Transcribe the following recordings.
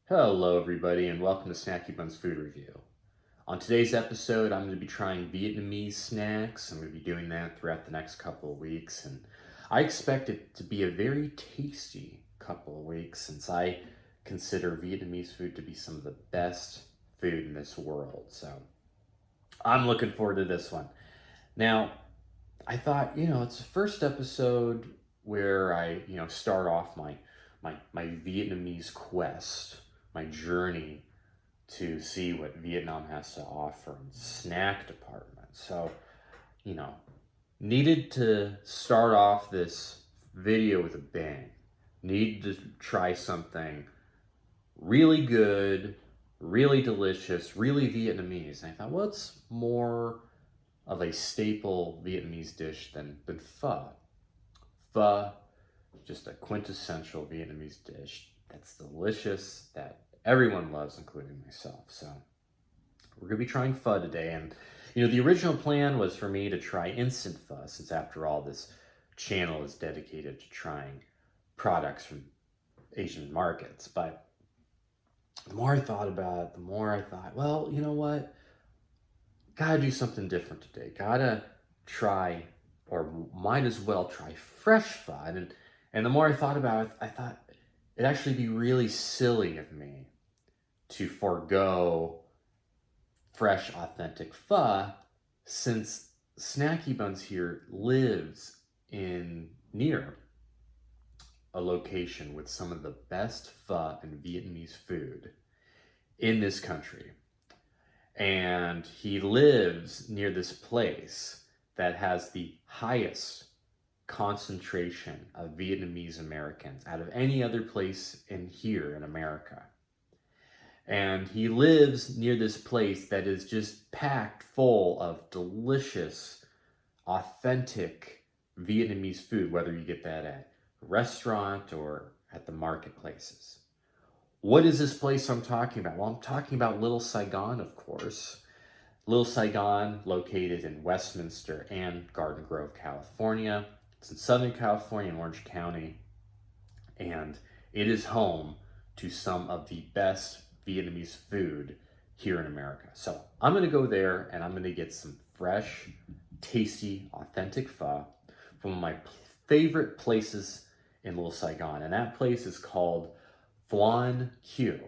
Hello everybody and welcome to Snacky Buns Food Review. On today's episode, I'm going to be trying Vietnamese snacks. I'm going to be doing that throughout the next couple of weeks, and I expect it to be a very tasty couple of weeks since I consider Vietnamese food to be some of the best food in this world. So I'm looking forward to this one. Now, I thought, it's the first episode where I, start off my Vietnamese quest, my journey to see what Vietnam has to offer in the snack department. So, you know, needed to start off this video with a bang. Need to try something really good, really delicious, really Vietnamese. And I thought, what's more of a staple Vietnamese dish than pho? Pho, just a quintessential Vietnamese dish that's delicious, that everyone loves, including myself. So we're gonna be trying pho today. And the original plan was for me to try instant pho, since after all, this channel is dedicated to trying products from Asian markets. But the more I thought about it, the more I thought, well, you know what? Gotta do something different today. Gotta try, or might as well try fresh pho. And the more I thought about it, I thought it'd actually be really silly of me to forego fresh, authentic pho, since Snacky Buns here lives near a location with some of the best pho and Vietnamese food in this country. And he lives near this place that has the highest concentration of Vietnamese Americans out of any other place here in America. And he lives near this place that is just packed full of delicious, authentic Vietnamese food, whether you get that at a restaurant or at the marketplaces. What is this place I'm talking about? Well, I'm talking about Little Saigon, of course. Little Saigon, located in Westminster and Garden Grove, California. It's in Southern California in Orange County, and it is home to some of the best Vietnamese food here in America. So I'm gonna go there and I'm gonna get some fresh, tasty, authentic pho from one of my favorite places in Little Saigon, and that place is called Thuan Q.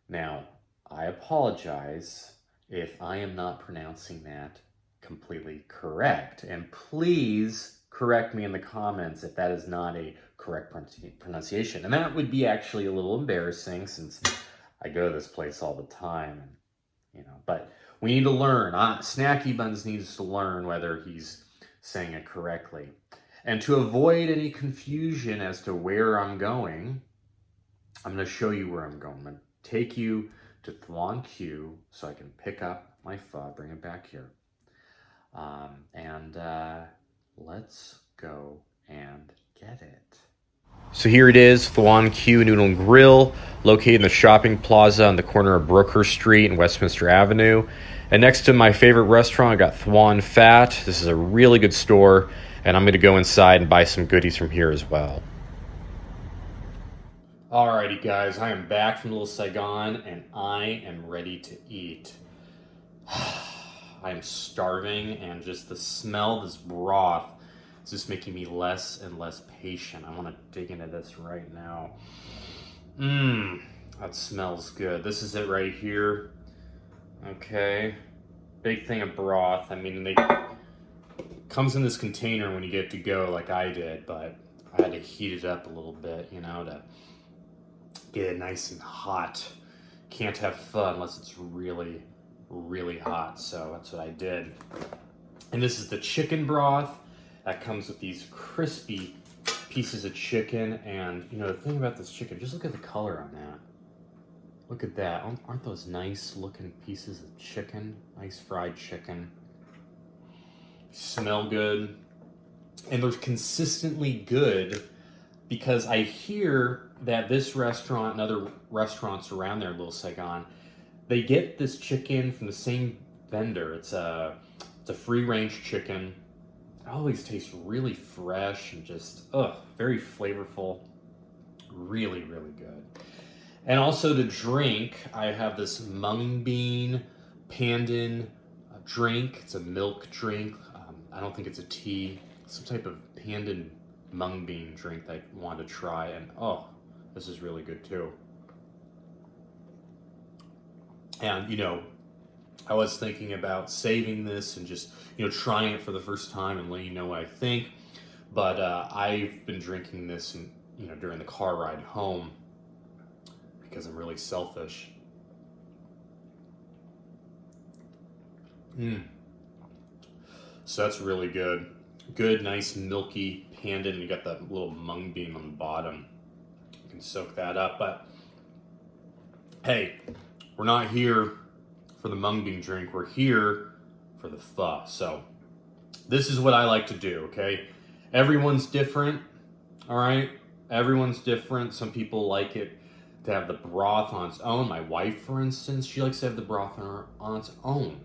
Now, I apologize if I am not pronouncing that completely correct, and please correct me in the comments if that is not a correct pronunciation. And that would be actually a little embarrassing since I go to this place all the time, and but we need to learn. Snacky Buns needs to learn whether he's saying it correctly. And to avoid any confusion as to where I'm going, I'm going to show you where I'm going. I'm going to take you to Thuan Q so I can pick up my pho, bring it back here. And let's go and get it. So here it is, Thuan Q Noodle and Grill, located in the shopping plaza on the corner of Brooker Street and Westminster Avenue. And next to my favorite restaurant, I got Thuan Phat. This is a really good store, and I'm going to go inside and buy some goodies from here as well. Alrighty guys, I am back from Little Saigon and I am ready to eat. I'm starving, and just the smell of this broth is just making me less and less patient. I want to dig into this right now. That smells good. This is it right here. Okay, big thing of broth. I mean, it comes in this container when you get to go like I did, but I had to heat it up a little bit, to get it nice and hot. Can't have pho unless it's really, really hot. So that's what I did. And this is the chicken broth that comes with these crispy pieces of chicken. And the thing about this chicken, just look at the color on that. Look at that. Aren't those nice looking pieces of chicken? Nice fried chicken. Smell good. And they're consistently good, because I hear that this restaurant and other restaurants around there, Little Saigon, they get this chicken from the same vendor. It's a free-range chicken. It always tastes really fresh and just, very flavorful. Really, really good. And also to drink, I have this mung bean pandan drink. It's a milk drink. I don't think it's a tea. Some type of pandan mung bean drink that I wanted to try. And oh, this is really good too. And, I was thinking about saving this and just, trying it for the first time and letting you know what I think. But I've been drinking this, during the car ride home because I'm really selfish. So that's really good. Good, nice, milky pandan. And you got that little mung bean on the bottom. You can soak that up. But hey, we're not here for the mung bean drink. We're here for the pho. So this is what I like to do, okay? Everyone's different, all right? Everyone's different. Some people like it to have the broth on its own. My wife, for instance, she likes to have the broth on its own.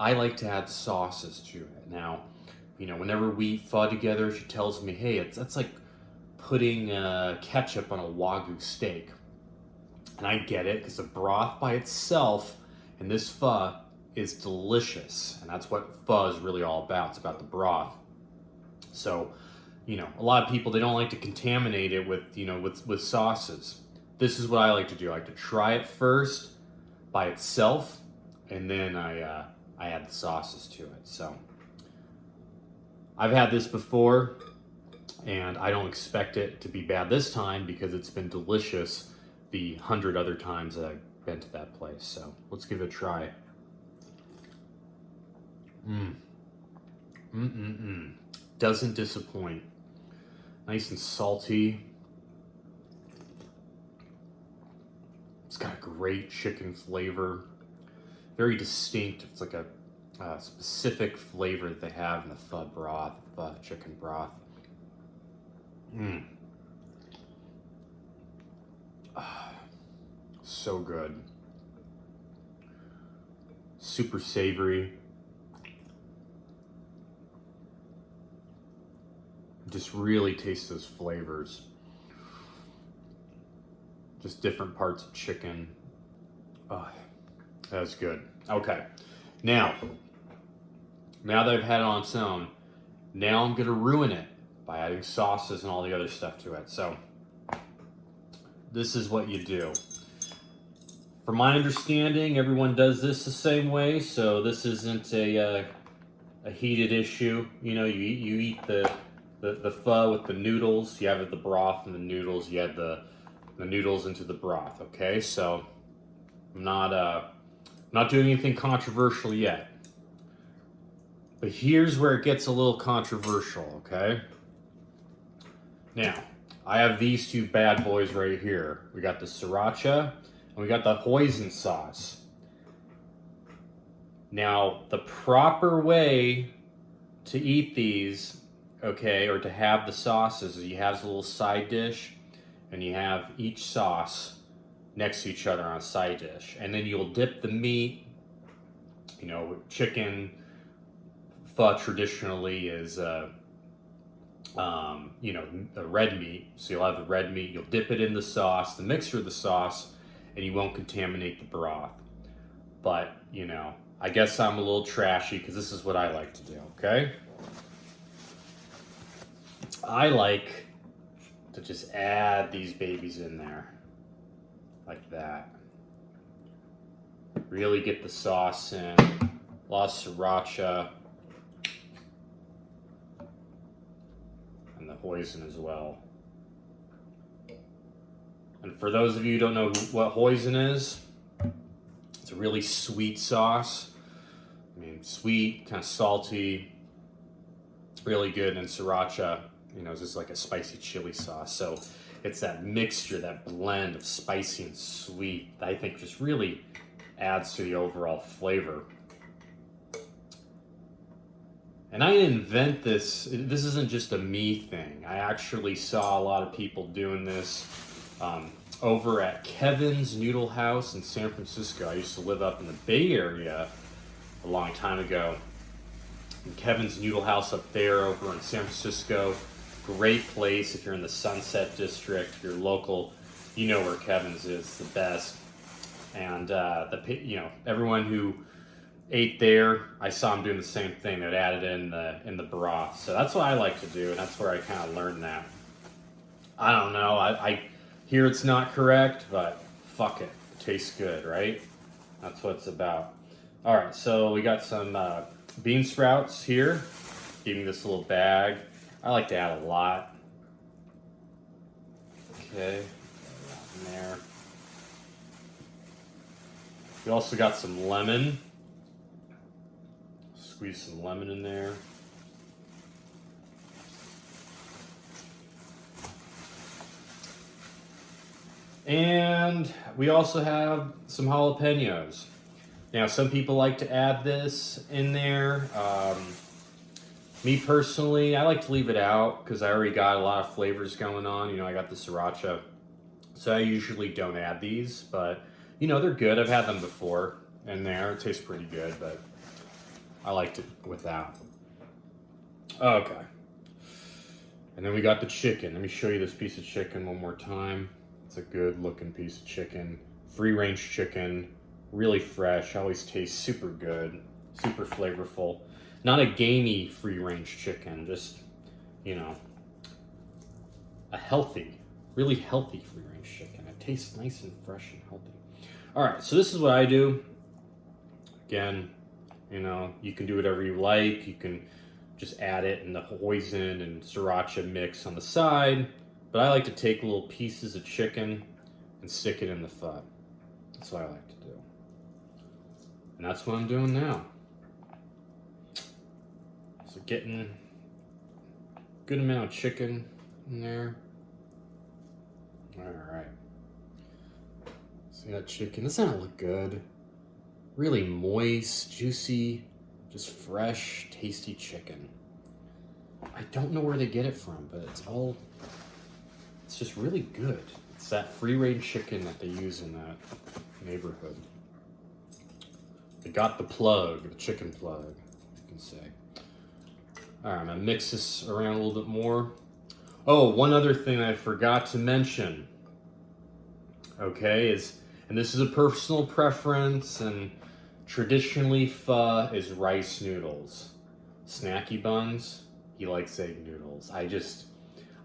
I like to add sauces to it. Now, whenever we eat pho together, she tells me, hey, that's like putting ketchup on a Wagyu steak. And I get it, because the broth by itself in this pho is delicious. And that's what pho is really all about. It's about the broth. So, a lot of people, they don't like to contaminate it with sauces. This is what I like to do. I like to try it first by itself, and then I add the sauces to it. So I've had this before, and I don't expect it to be bad this time because it's been delicious the 100 other times that I've been to that place. So let's give it a try. Doesn't disappoint. Nice and salty. It's got a great chicken flavor. Very distinct. It's like a specific flavor that they have in the pho broth, pho chicken broth. So good. Super savory. Just really taste those flavors. Just different parts of chicken. That's good. Okay. Now that I've had it on its own, now I'm gonna ruin it by adding sauces and all the other stuff to it. So this is what you do. From my understanding, everyone does this the same way, so this isn't a heated issue. You eat the pho with the noodles. You have the broth and the noodles. You add the noodles into the broth. Okay, so I'm not doing anything controversial yet. But here's where it gets a little controversial. Okay. Now I have these two bad boys right here. We got the sriracha and we got the hoisin sauce. Now the proper way to eat these, okay, or to have the sauces, is you have a little side dish and you have each sauce next to each other on a side dish. And then you'll dip the meat, chicken pho traditionally is, a red meat. So you'll have the red meat, you'll dip it in the sauce, the mixture of the sauce, and you won't contaminate the broth. But, I guess I'm a little trashy because this is what I like to do, okay? I like to just add these babies in there like that. Really get the sauce in, a lot of sriracha, and the hoisin as well. And for those of you who don't know what hoisin is, it's a really sweet sauce. Sweet, kind of salty, really good. And sriracha, is just like a spicy chili sauce. So it's that mixture, that blend of spicy and sweet that I think just really adds to the overall flavor. And I didn't invent this. This isn't just a me thing. I actually saw a lot of people doing this over at Kevin's Noodle House in San Francisco. I used to live up in the Bay Area a long time ago. And Kevin's Noodle House up there over in San Francisco. Great place if you're in the Sunset District, if you're local you know where Kevin's is the best. And everyone who ate there, I saw them doing the same thing. They'd add it in the broth. So that's what I like to do, and that's where I kind of learned that. I don't know. I hear it's not correct, but fuck it. It tastes good, right? That's what it's about. All right, so we got some bean sprouts here. Give me this little bag. I like to add a lot. Okay, in there. We also got some lemon. Squeeze some lemon in there. And we also have some jalapenos. Now, some people like to add this in there. Me personally, I like to leave it out because I already got a lot of flavors going on. You know, I got the sriracha. So I usually don't add these, but you know, they're good. I've had them before in there. It tastes pretty good, but I liked it without. Okay. And then we got the chicken. Let me show you this piece of chicken one more time. It's a good looking piece of chicken. Free range chicken, really fresh, always tastes super good, super flavorful. Not a gamey free range chicken, just, you know, a healthy, really healthy free range chicken. It tastes nice and fresh and healthy. All right, so this is what I do. Again, you know, you can do whatever you like. You can just add it in the hoisin and sriracha mix on the side. But I like to take little pieces of chicken and stick it in the pho. That's what I like to do. And that's what I'm doing now. So getting a good amount of chicken in there. All right. See that chicken? Doesn't that look good? Really moist, juicy, just fresh, tasty chicken. I don't know where they get it from, but it's just really good. It's that free range chicken that they use in that neighborhood. They got the plug, the chicken plug, you can say. All right, I'm gonna mix this around a little bit more. Oh, one other thing I forgot to mention, okay, and this is a personal preference, and traditionally pho is rice noodles. Snacky Buns, he likes egg noodles.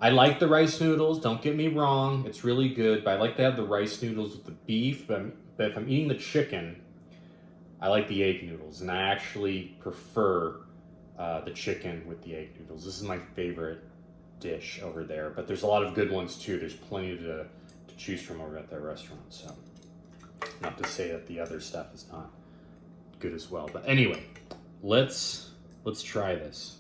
I like the rice noodles, don't get me wrong, it's really good, but I like to have the rice noodles with the beef, but if I'm eating the chicken, I like the egg noodles, and I actually prefer the chicken with the egg noodles. This is my favorite dish over there, but there's a lot of good ones too. There's plenty to choose from over at that restaurant, so not to say that the other stuff is not good as well. But anyway, let's try this.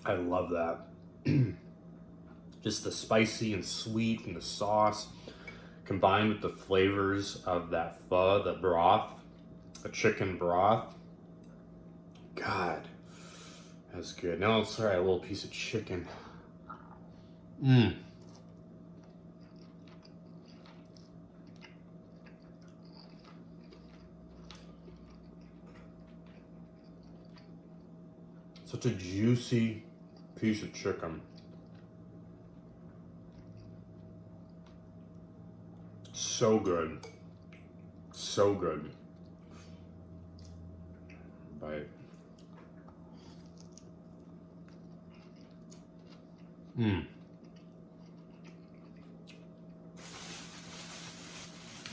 I love that. Just the spicy and sweet and the sauce combined with the flavors of that pho, the broth, the chicken broth. God, that's good. Now let's try a little piece of chicken. Such a juicy piece of chicken. So good. So good. Bite.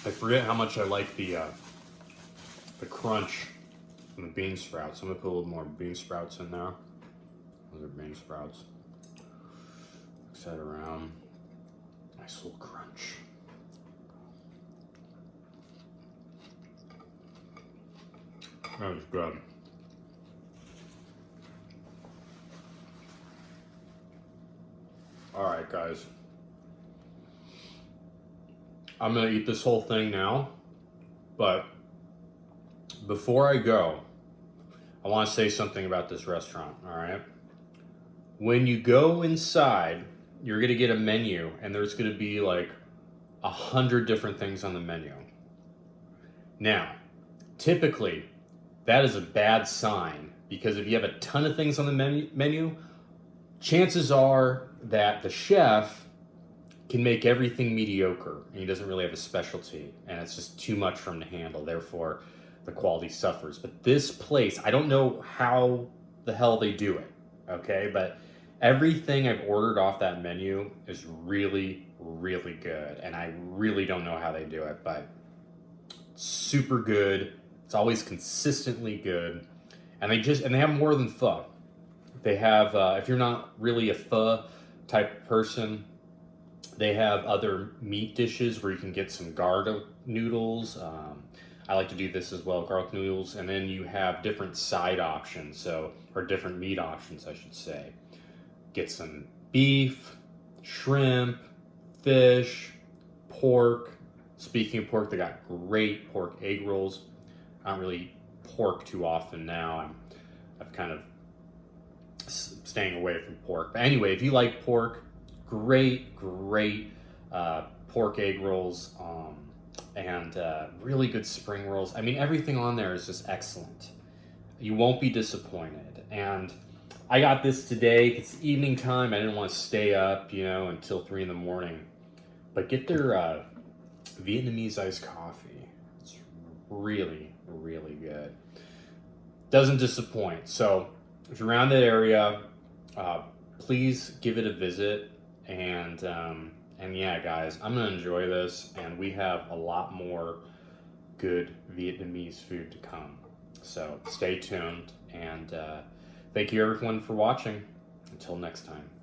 I forget how much I like the crunch from the bean sprouts. I'm gonna put a little more bean sprouts in there. Those are bean sprouts. Mix that around. Nice little crunch. That was good. All right, guys. I'm gonna eat this whole thing now, but before I go, I want to say something about this restaurant, all right? When you go inside, you're gonna get a menu, and there's gonna be like 100 different things on the menu. Now, typically, that is a bad sign, because if you have a ton of things on the menu, chances are that the chef can make everything mediocre and he doesn't really have a specialty, and it's just too much for him to handle. Therefore, the quality suffers. But this place, I don't know how the hell they do it, okay? But everything I've ordered off that menu is really, really good, and I really don't know how they do it, but super good. It's always consistently good, and they have more than pho. They have, if you're not really a pho type of person, they have other meat dishes where you can get some garlic noodles. I like to do this as well, garlic noodles, and then you have different side options, or different meat options, I should say. Get some beef, shrimp, fish, pork. Speaking of pork, they got great pork egg rolls. I don't really pork too often now. I've kind of staying away from pork. But anyway, if you like pork, great pork egg rolls, and really good spring rolls. I mean, everything on there is just excellent. You won't be disappointed. And I got this today. It's evening time. I didn't want to stay up, until 3 in the morning. But get their Vietnamese iced coffee. It's really, really good. Doesn't disappoint. So if you're around that area, please give it a visit. And yeah, guys, I'm gonna enjoy this, and we have a lot more good Vietnamese food to come. So stay tuned, and thank you everyone for watching. Until next time.